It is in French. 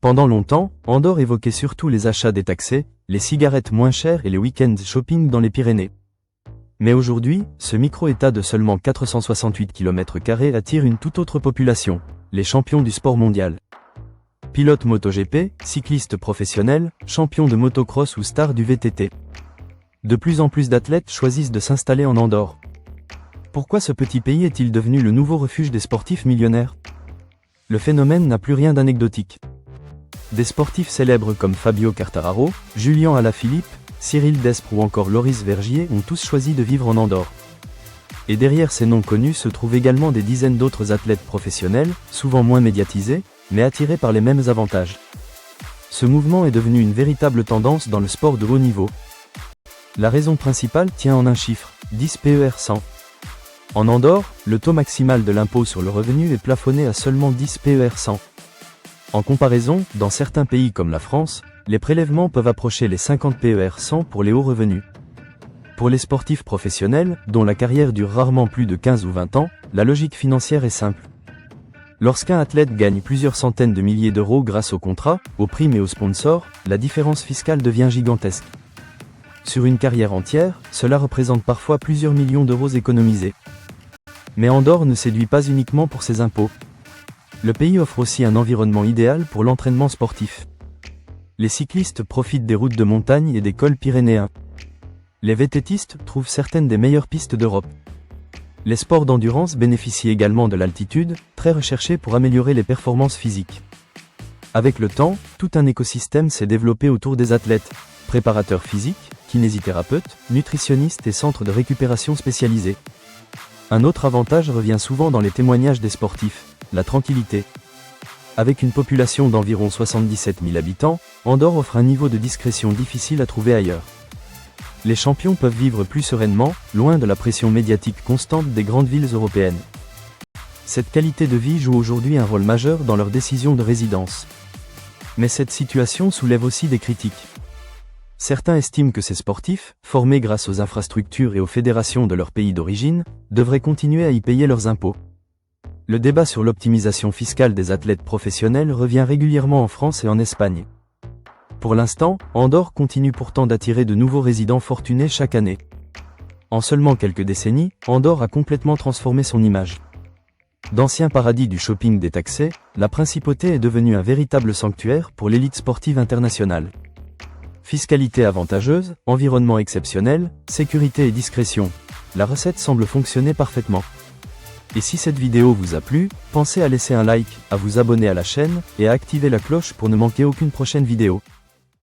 Pendant longtemps, Andorre évoquait surtout les achats détaxés, les cigarettes moins chères et les week-ends shopping dans les Pyrénées. Mais aujourd'hui, ce micro-État de seulement 468 km² attire une toute autre population, les champions du sport mondial. Pilotes MotoGP, cyclistes professionnels, champions de motocross ou stars du VTT. De plus en plus d'athlètes choisissent de s'installer en Andorre. Pourquoi ce petit pays est-il devenu le nouveau refuge des sportifs millionnaires? Le phénomène n'a plus rien d'anecdotique. Des sportifs célèbres comme Fabio Quartararo, Julian Alaphilippe, Cyril Despres ou encore Loris Vergier ont tous choisi de vivre en Andorre. Et derrière ces noms connus se trouvent également des dizaines d'autres athlètes professionnels, souvent moins médiatisés, mais attirés par les mêmes avantages. Ce mouvement est devenu une véritable tendance dans le sport de haut niveau. La raison principale tient en un chiffre, 10 PER 100. En Andorre, le taux maximal de l'impôt sur le revenu est plafonné à seulement 10 PER 100. En comparaison, dans certains pays comme la France, les prélèvements peuvent approcher les 50 PER 100 pour les hauts revenus. Pour les sportifs professionnels, dont la carrière dure rarement plus de 15 ou 20 ans, la logique financière est simple. Lorsqu'un athlète gagne plusieurs centaines de milliers d'euros grâce aux contrats, aux primes et aux sponsors, la différence fiscale devient gigantesque. Sur une carrière entière, cela représente parfois plusieurs millions d'euros économisés. Mais Andorre ne séduit pas uniquement pour ses impôts. Le pays offre aussi un environnement idéal pour l'entraînement sportif. Les cyclistes profitent des routes de montagne et des cols pyrénéens. Les VTTistes trouvent certaines des meilleures pistes d'Europe. Les sports d'endurance bénéficient également de l'altitude, très recherchée pour améliorer les performances physiques. Avec le temps, tout un écosystème s'est développé autour des athlètes, préparateurs physiques, kinésithérapeutes, nutritionnistes et centres de récupération spécialisés. Un autre avantage revient souvent dans les témoignages des sportifs, la tranquillité. Avec une population d'environ 77 000 habitants, Andorre offre un niveau de discrétion difficile à trouver ailleurs. Les champions peuvent vivre plus sereinement, loin de la pression médiatique constante des grandes villes européennes. Cette qualité de vie joue aujourd'hui un rôle majeur dans leur décision de résidence. Mais cette situation soulève aussi des critiques. Certains estiment que ces sportifs, formés grâce aux infrastructures et aux fédérations de leur pays d'origine, devraient continuer à y payer leurs impôts. Le débat sur l'optimisation fiscale des athlètes professionnels revient régulièrement en France et en Espagne. Pour l'instant, Andorre continue pourtant d'attirer de nouveaux résidents fortunés chaque année. En seulement quelques décennies, Andorre a complètement transformé son image. D'ancien paradis du shopping détaxé, la principauté est devenue un véritable sanctuaire pour l'élite sportive internationale. Fiscalité avantageuse, environnement exceptionnel, sécurité et discrétion. La recette semble fonctionner parfaitement. Et si cette vidéo vous a plu, pensez à laisser un like, à vous abonner à la chaîne, et à activer la cloche pour ne manquer aucune prochaine vidéo.